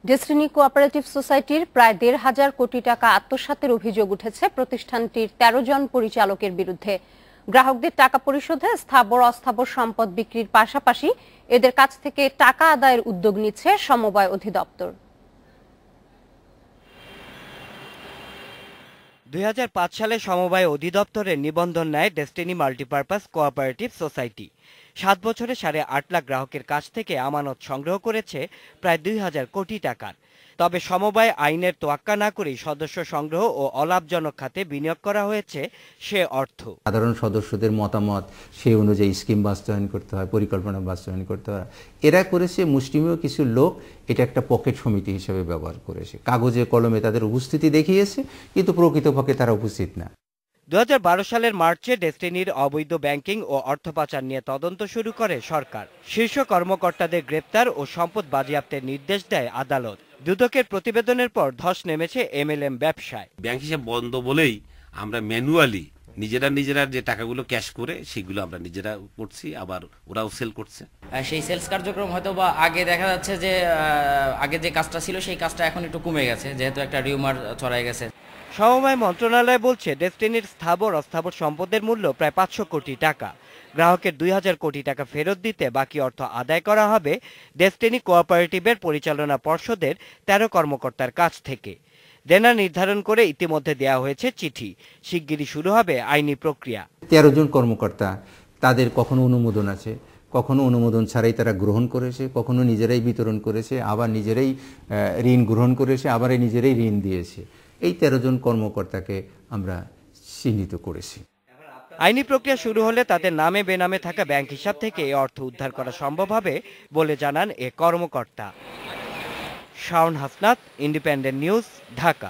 Destiny cooperative সোসাইটির প্রায় ১,৫০০ কোটি টাকা আত্মসাতের অভিযোগ উঠেছে প্রতিষ্ঠানটির ১৩ জন পরিচালকের বিরুদ্ধে। গ্রাহকদের টাকা পরিশোধে স্থাবর অস্থাবর সম্পদ বিক্রির পাশাপাশি এদের কাছ থেকে টাকা আদায়ের উদ্যোগ নিচ্ছে সমবায় অধিদপ্তর। ২০০৫ সালে সমবায় অধিদপ্তরের নিবন্ধন নেয় ডেস্টিনি মাল্টিপারপাস কোঅপারেটিভ সোসাইটি। ৭ বছরে ৮.৫ লাখ গ্রাহকের কাছ থেকে আমানত সংগ্রহ করেছে প্রায় ২,০০০ কোটি টাকার। তবে সমবায় আইনের তোয়াক্কা না করেই সদস্য সংগ্রহ ও অলাভজনক খাতে বিনিয়োগ করা হয়েছে সে অর্থ। সাধারণ সদস্যদের মতামত সেই অনুযায়ী স্কিম বাস্তবায়ন করতে হয়, পরিকল্পনা বাস্তবায়ন করতে হয়। এরা করেছে মুষ্টিমেয় কিছু লোক এটা একটা পকেট সমিতি হিসেবে ব্যবহার করেছে, কাগজে কলমে তাদের উপস্থিতি দেখিয়েছে, কিন্তু প্রকৃতপক্ষে তারা উপস্থিত না। ২০১২ সালের মার্চে ডেস্টিনির অবৈধ ব্যাংকিং ও অর্থ পাচার নিয়ে তদন্ত শুরু করে সরকার। শীর্ষ কর্মকর্তাদের গ্রেপ্তার ও সম্পদ বাজেয়াপ্তের নির্দেশ দেয় আদালত। দুদকের প্রতিবেদনের পর ধস নেমেছে এমএলএম ব্যবসায়। ব্যাংক হিসাব বন্ধ বলেই আমরা ম্যানুয়ালি নিজেরা যে টাকাগুলো ক্যাশ করে সেগুলো আমরা নিজেরা করছি, আবার ওরাও সেল করছে। সেই সেলস কার্যক্রম হয়তো বা আগে দেখা যাচ্ছে যে আগে যে কাজটা ছিল সেই কাজটা এখন একটু কমে গেছে, যেহেতু একটা রিউমার ছড়ায় গেছে। সমবায় মন্ত্রণালয় বলছে ডেস্টিনির স্থাবর অস্থাবর সম্পদের মূল্য প্রায় ৫০০ কোটি টাকা। গ্রাহকের ২,০০০ কোটি টাকা ফেরত দিতে বাকি অর্থ আদায় করা হবে ডেস্টিনি কোঅপারেটিভের পরিচালনা পর্ষদের ১৩ কর্মকর্তার কাছ থেকে। দেনা নির্ধারণ করে ইতিমধ্যে দেয়া হয়েছে চিঠি। শিগগিরই শুরু হবে আইনি প্রক্রিয়া। ১৩ জন কর্মকর্তা, তাদের কখনো অনুমোদন আছে, কখনো অনুমোদন ছাড়াই তারা গ্রহণ করেছে, কখনো নিজেরাই বিতরণ করেছে, আবার নিজেরাই ঋণ গ্রহণ করেছে, আবার নিজেরাই ঋণ দিয়েছে। এই ১৩ জন কর্মকর্তাকে আমরা চিহ্নিত করেছি। আইনি প্রক্রিয়া শুরু হলে তাদের নামে বেনামে থাকা ব্যাংক হিসাব থেকে এই অর্থ উদ্ধার করা সম্ভব হবে বলে জানান এ কর্মকর্তা। Shaon Hasnat, independent news, Dhaka.